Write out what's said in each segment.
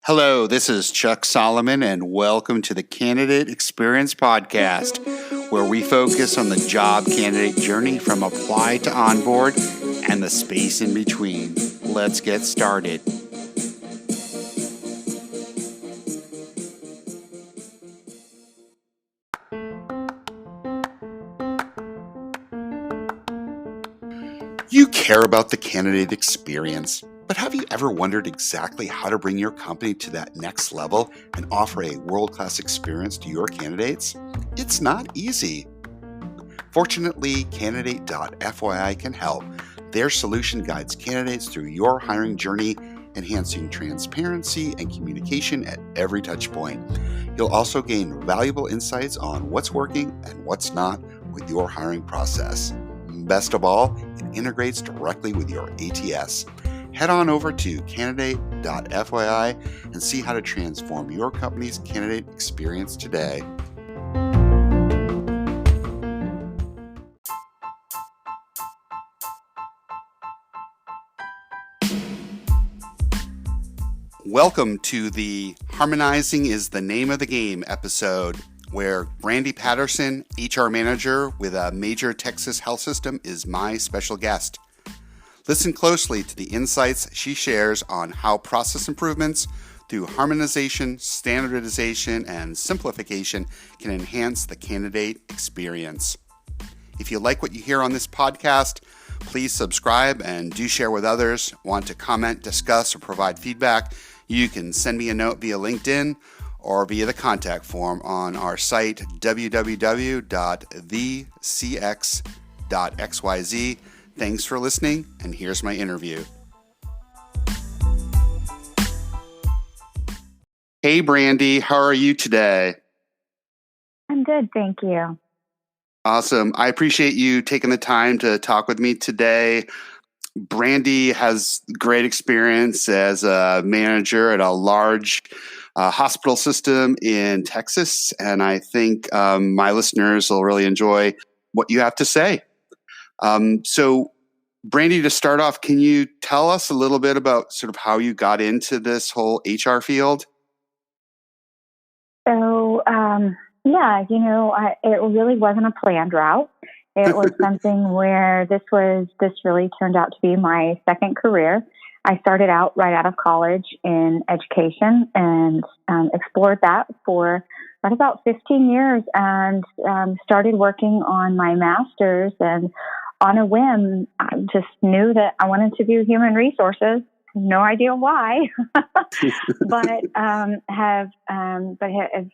Hello, this is Chuck Solomon, and welcome to the Candidate Experience Podcast, where we focus on the job candidate journey from apply to onboard and the space in between. Let's get started. You care about the candidate experience, but have you ever wondered exactly how to bring your company to that next level and offer a world-class experience to your candidates? It's not easy. Fortunately, Candidate.fyi can help. Their solution guides candidates through your hiring journey, enhancing transparency and communication at every touch point. You'll also gain valuable insights on what's working and what's not with your hiring process. Best of all, it integrates directly with your ATS. Head on over to Candidate.fyi and see how to transform your company's candidate experience today. Welcome to the Harmonizing is the Name of the Game episode, where Brandy Patterson, HR manager with a major Texas health system, is my special guest. Listen closely to the insights she shares on how process improvements through harmonization, standardization, and simplification can enhance the candidate experience. If you like what you hear on this podcast, please subscribe and do share with others. Want to comment, discuss, or provide feedback? You can send me a note via LinkedIn or via the contact form on our site, www.thecx.xyz. Thanks for listening, and here's my interview. Hey, Brandy, how are you today? I'm good, thank you. Awesome. I appreciate you taking the time to talk with me today. Brandy has great experience as a manager at a large hospital system in Texas, and I think my listeners will really enjoy what you have to say. So, Brandy, to start off, can you tell us a little bit about sort of how you got into this whole HR field? So, it really wasn't a planned route. It was something where this really turned out to be my second career. I started out right out of college in education and explored that for about 15 years and started working on my master's. And on a whim, I just knew that I wanted to do human resources. No idea why, but have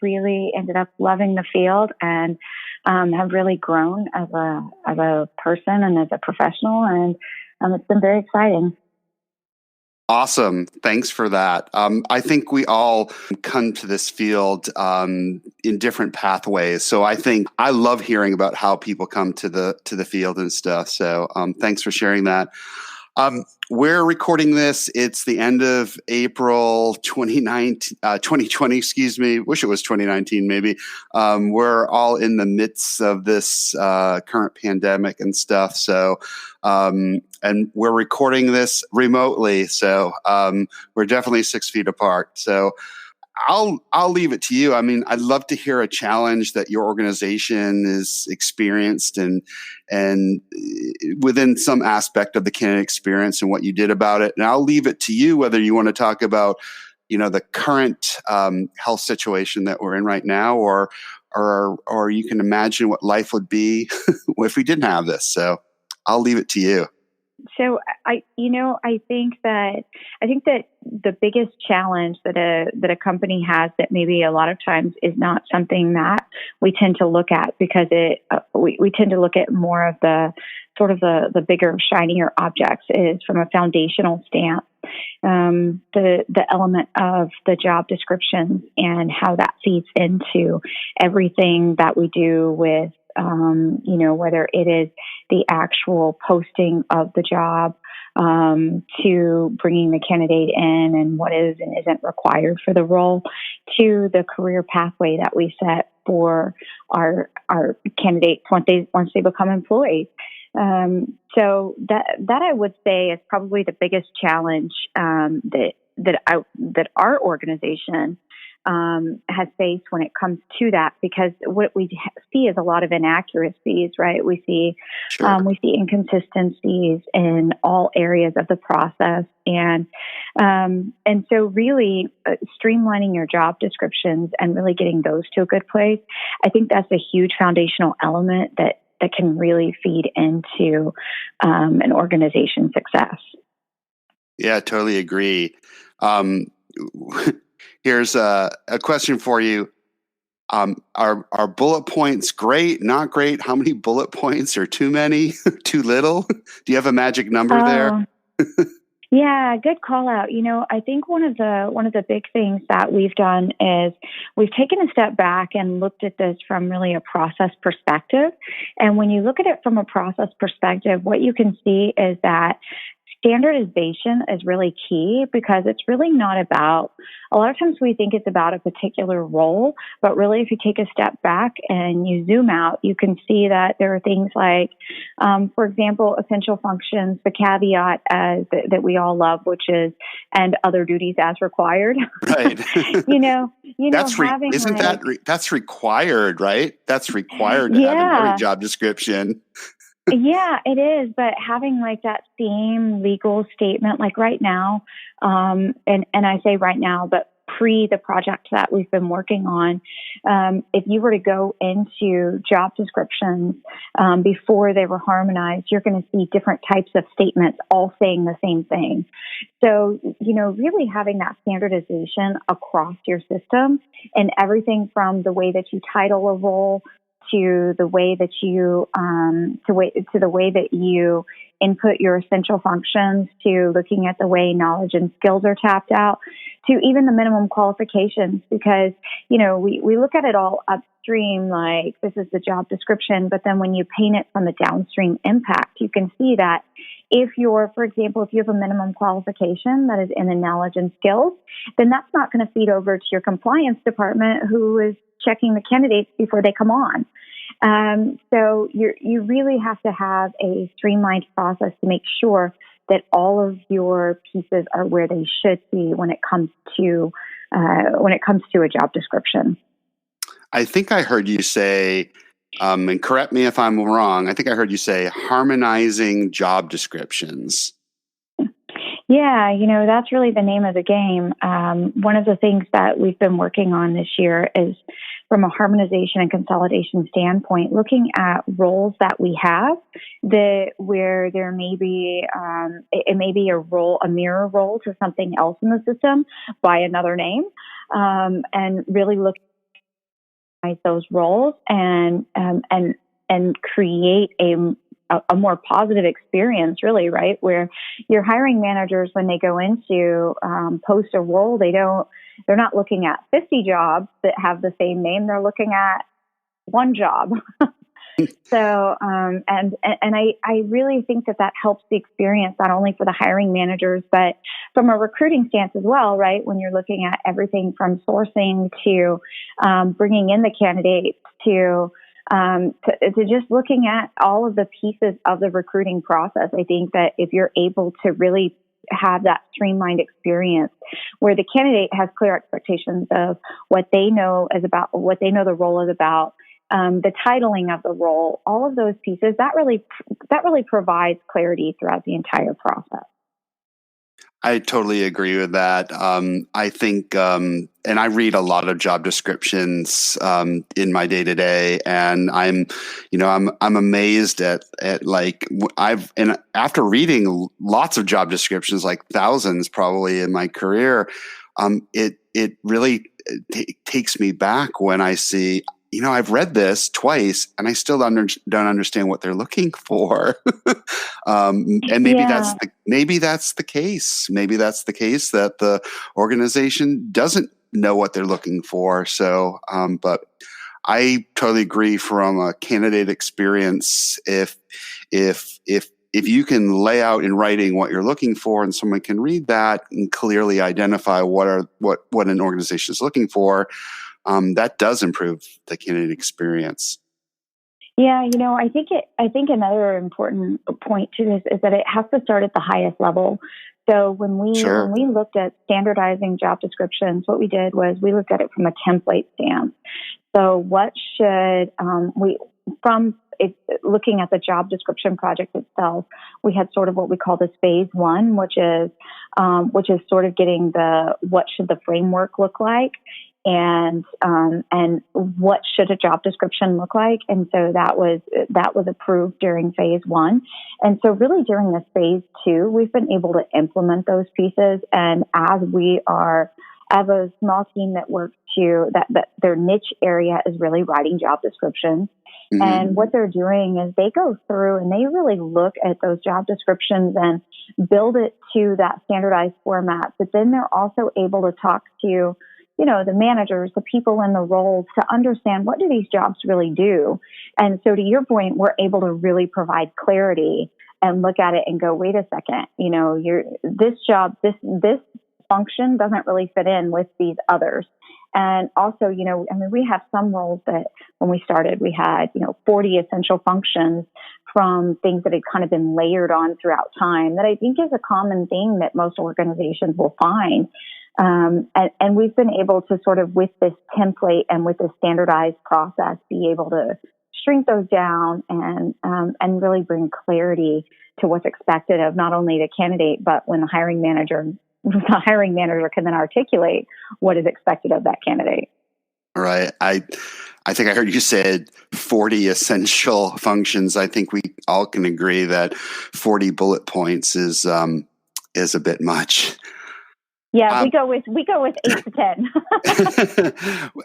really ended up loving the field and have really grown as a person and as a professional, and it's been very exciting. Awesome. Thanks for that. I think we all come to this field in different pathways. So I think I love hearing about how people come to the field and stuff. So thanks for sharing that. We're recording this. It's the end of April 2020, excuse me. Wish it was 2019, maybe. We're all in the midst of this current pandemic and stuff. So, and we're recording this remotely. So, we're definitely 6 feet apart. So, I'll leave it to you. I mean, I'd love to hear a challenge that your organization is experienced and within some aspect of the candidate experience and what you did about it. And I'll leave it to you whether you want to talk about, the current health situation that we're in right now, or you can imagine what life would be if we didn't have this. So I'll leave it to you. So I think that the biggest challenge that a company has that maybe a lot of times is not something that we tend to look at, because we tend to look at more of the sort of the bigger, shinier objects, is from a foundational stance. The element of the job descriptions and how that feeds into everything that we do with whether it is the actual posting of the job, to bringing the candidate in and what is and isn't required for the role, to the career pathway that we set for our candidates once they become employees. So that I would say is probably the biggest challenge that that our organization has faced when it comes to that, because what we see is a lot of inaccuracies, right? Sure. We see inconsistencies in all areas of the process, and so really streamlining your job descriptions and really getting those to a good place. I think that's a huge foundational element that can really feed into an organization's success. Yeah, totally agree. Um, Here's a question for you. Are bullet points great, not great? How many bullet points are too many, too little? Do you have a magic number there? Oh, yeah, good call out. I think one of the big things that we've done is we've taken a step back and looked at this from really a process perspective. And when you look at it from a process perspective, what you can see is that standardization is really key, because it's really not about, a lot of times we think it's about a particular role, but really if you take a step back and you zoom out, you can see that there are things like, for example, essential functions, the caveat that we all love, which is, and other duties as required. Right. Having That's required, right? That's required to have in every yeah. job description. Yeah, it is. But having like that same legal statement, like right now, and I say right now, but pre the project that we've been working on, if you were to go into job descriptions before they were harmonized, you're going to see different types of statements all saying the same thing. So, really having that standardization across your system, and everything from the way that you title a role to the way that you to the way that you input your essential functions, to looking at the way knowledge and skills are tapped out, to even the minimum qualifications, because we look at it all upstream, like this is the job description, but then when you paint it from the downstream impact, you can see that if for example, if you have a minimum qualification that is in the knowledge and skills, then that's not going to feed over to your compliance department, who is checking the candidates before they come on. So you really have to have a streamlined process to make sure that all of your pieces are where they should be when it comes to a job description. I think I heard you say, and correct me if I'm wrong, I think I heard you say harmonizing job descriptions. Yeah, that's really the name of the game. One of the things that we've been working on this year is, from a harmonization and consolidation standpoint, looking at roles that we have where there may be it may be a mirror role to something else in the system by another name, and really look at those roles and create a more positive experience, really, right? Where your hiring managers, when they go into post a role, they're not looking at 50 jobs that have the same name. They're looking at one job. So, and I really think that helps the experience, not only for the hiring managers, but from a recruiting stance as well, right? When you're looking at everything from sourcing to bringing in the candidates to just looking at all of the pieces of the recruiting process. I think that if you're able to really have that streamlined experience where the candidate has clear expectations of what they know the role is about, the titling of the role, all of those pieces, that really provides clarity throughout the entire process. I totally agree with that. I think, and I read a lot of job descriptions in my day to day, and I'm amazed at like and after reading lots of job descriptions, like thousands probably in my career, it really takes me back when I see. I've read this twice and I still don't understand what they're looking for. And maybe that's the case. Maybe that's the case that the organization doesn't know what they're looking for. So, but I totally agree from a candidate experience. If you can lay out in writing what you're looking for, and someone can read that and clearly identify what an organization is looking for, that does improve the candidate experience. Yeah, I think another important point to this is that it has to start at the highest level. So when we Sure. looked at standardizing job descriptions, what we did was we looked at it from a template stance. So what should we from it, looking at the job description project itself, we had sort of what we call this phase one, which is sort of getting the what should the framework look like, and what should a job description look like, and so that was approved during phase one, and so really during this phase two, we've been able to implement those pieces, and as we are as a small team that works that their niche area is really writing job descriptions. Hmm. And what they're doing is they go through and they really look at those job descriptions and build it to that standardized format. But then they're also able to talk to, the managers, the people in the roles to understand what do these jobs really do. And so to your point, we're able to really provide clarity and look at it and go, wait a second, this job, this function doesn't really fit in with these others. And also, we have some roles that when we started, we had, 40 essential functions from things that had kind of been layered on throughout time that I think is a common thing that most organizations will find. And we've been able to sort of with this template and with this standardized process, be able to shrink those down and really bring clarity to what's expected of not only the candidate, but when the hiring manager can then articulate what is expected of that candidate. Right. I think I heard you said 40 essential functions. I think we all can agree that 40 bullet points is a bit much. Yeah, we go with 8 to 10.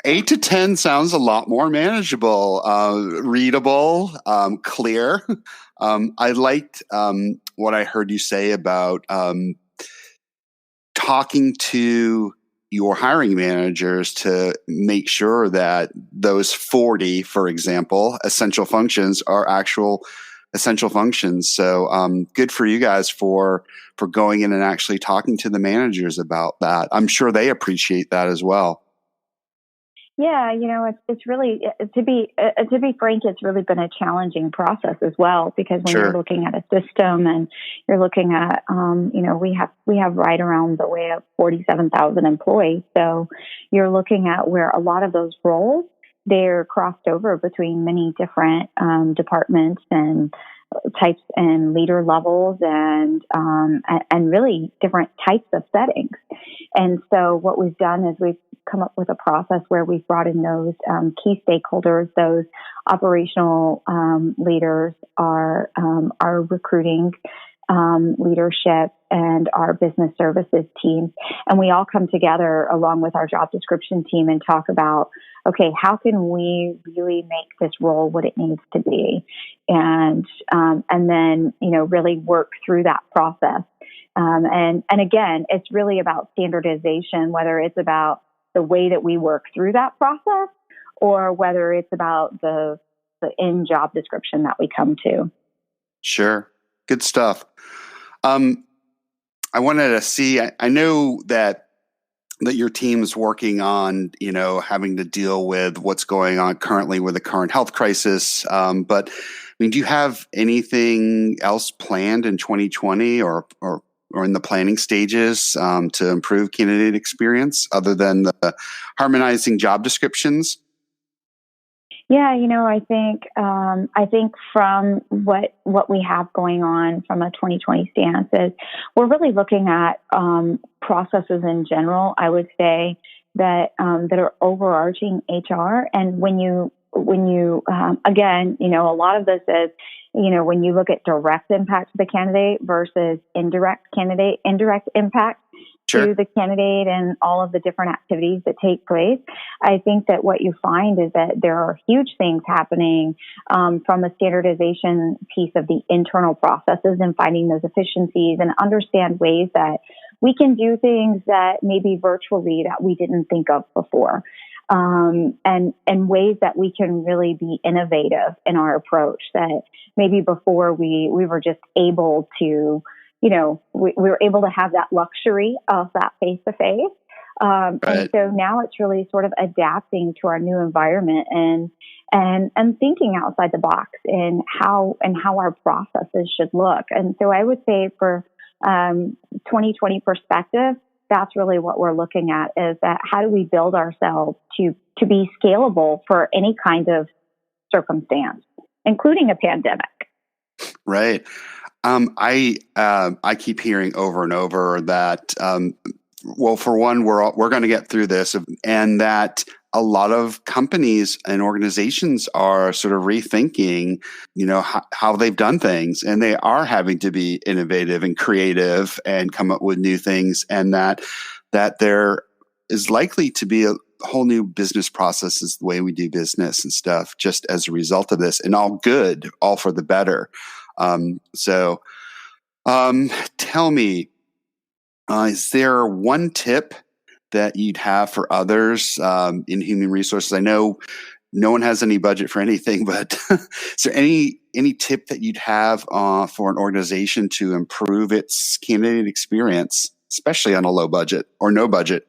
8 to 10 sounds a lot more manageable, readable, clear. I liked what I heard you say about talking to your hiring managers to make sure that those 40, for example, essential functions are actual essential functions. So good for you guys for going in and actually talking to the managers about that. I'm sure they appreciate that as well. Yeah, it's really to be frank, it's really been a challenging process as well because when you're Sure. looking at a system and you're looking at, we have right around the way of 47,000 employees, so you're looking at where a lot of those roles they're crossed over between many different departments and types and leader levels and really different types of settings. And so what we've done is we've come up with a process where we've brought in those key stakeholders, those operational leaders, our recruiting leadership, and our business services teams. And we all come together along with our job description team and talk about, okay, how can we really make this role what it needs to be? And then, really work through that process. And again, it's really about standardization, whether it's about the way that we work through that process or whether it's about the in job description that we come to. Sure. Good stuff. Um, I wanted to see, I know that your team's working on, having to deal with what's going on currently with the current health crisis. But I mean, do you have anything else planned in 2020 or in the planning stages to improve candidate experience other than the harmonizing job descriptions? Yeah, I think from what we have going on from a 2020 stance is we're really looking at processes in general. I would say that are overarching HR, and when you again, a lot of this is when you look at direct impact to the candidate versus indirect impact to Sure. the candidate and all of the different activities that take place. I think that what you find is that there are huge things happening from a standardization piece of the internal processes and finding those efficiencies and understand ways that we can do things that maybe virtually that we didn't think of before. And ways that we can really be innovative in our approach that maybe before we were just able to, we were able to have that luxury of that face to face. And Right. so now it's really sort of adapting to our new environment and thinking outside the box in how our processes should look. And so I would say for 2020 perspective, that's really what we're looking at, is that how do we build ourselves to be scalable for any kind of circumstance, including a pandemic. Right. I keep hearing over and over that well, for one, we're going to get through this, and that a lot of companies and organizations are sort of rethinking, how they've done things, and they are having to be innovative and creative and come up with new things, and that there is likely to be a whole new business processes, the way we do business and stuff, just as a result of this, and all good, all for the better. So tell me, is there one tip that you'd have for others in human resources? I know no one has any budget for anything, but is there any tip that you'd have for an organization to improve its candidate experience, especially on a low budget or no budget?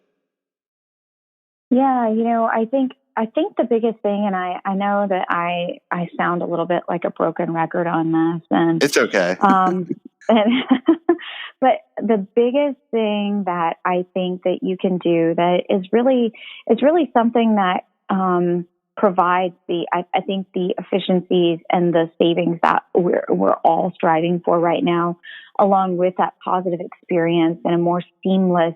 Yeah, I think the biggest thing, and I know that I sound a little bit like a broken record on this, and it's okay. and but the biggest thing that I think that you can do that is really something that provides I think the efficiencies and the savings that we're all striving for right now, along with that positive experience and a more seamless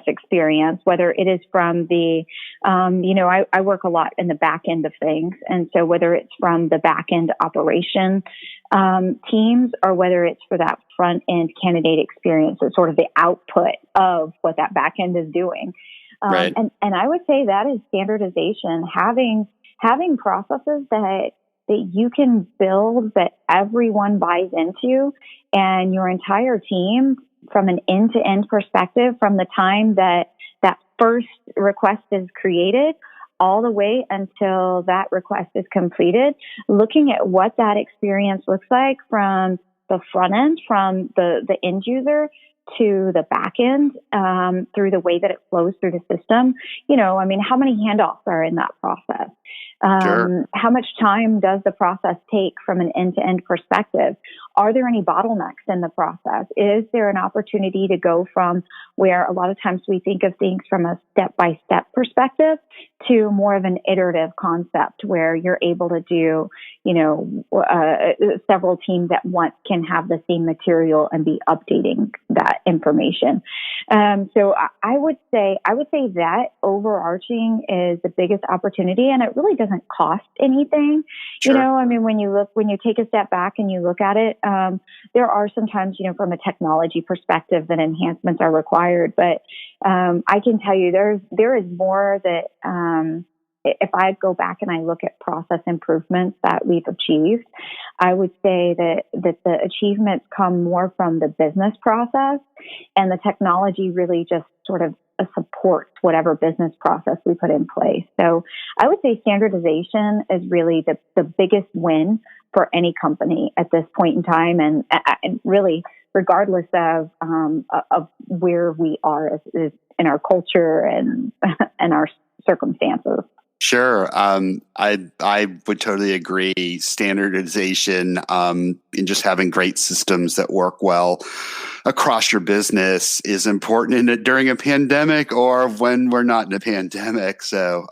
experience, whether it is from the, I work a lot in the back end of things. And so whether it's from the back end operation teams, or whether it's for that front end candidate experience, it's sort of the output of what that back end is doing. Right. And I would say that is standardization, having processes that you can build, that everyone buys into, and your entire team, from an end-to-end perspective, from the time that first request is created all the way until that request is completed, looking at what that experience looks like from the front end, from the end user to the back end, through the way that it flows through the system. How many handoffs are in that process? Sure. How much time does the process take from an end-to-end perspective? Are there any bottlenecks in the process? Is there an opportunity to go from where a lot of times we think of things from a step-by-step perspective to more of an iterative concept where you're able to do, several teams at once can have the same material and be updating that information. So I would say that overarching is the biggest opportunity, and it really doesn't cost anything. Sure. When you take a step back and you look at it, there are sometimes, from a technology perspective, that enhancements are required. But I can tell you there is more that if I go back and I look at process improvements that we've achieved, I would say that the achievements come more from the business process, and the technology really just sort of supports whatever business process we put in place. So I would say standardization is really the biggest win for any company at this point in time, and really regardless of where we are as in our culture and our circumstances. Sure. I would totally agree. Standardization and just having great systems that work well across your business is important during a pandemic or when we're not in a pandemic. So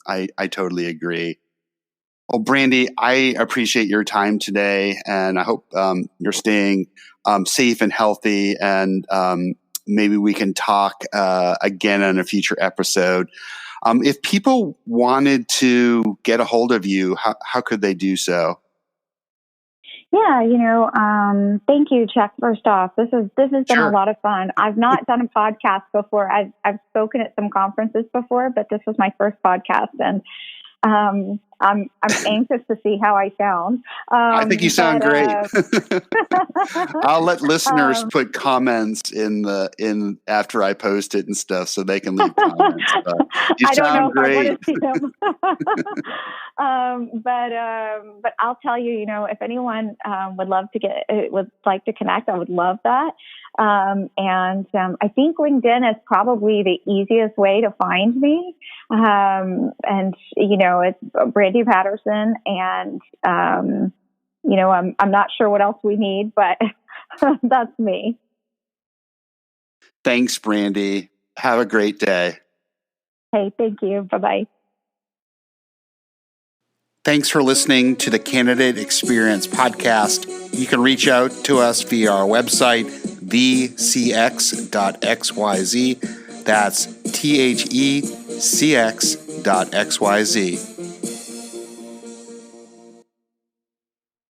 I totally agree. Well, Brandy, I appreciate your time today, and I hope you're staying safe and healthy, and maybe we can talk again on a future episode. If people wanted to get a hold of you, how could they do so? Yeah, thank you, Chuck. First off, this has been Sure. a lot of fun. I've not done a podcast before. I've spoken at some conferences before, but this was my first podcast, and I'm anxious to see how I sound. I think you sound great. I'll let listeners put comments in after I post it and stuff, so they can leave comments. But you sound great. I want to see them. But I'll tell you, if anyone would like to connect, I would love that. And I think LinkedIn is probably the easiest way to find me. And it's Brandy Patterson, and I'm not sure what else we need, but That's me. Thanks, Brandy. Have a great day. Hey, thank you. Bye-bye. Thanks for listening to the Candidate Experience Podcast. You can reach out to us via our website, thecx.xyz. That's thecx.xyz.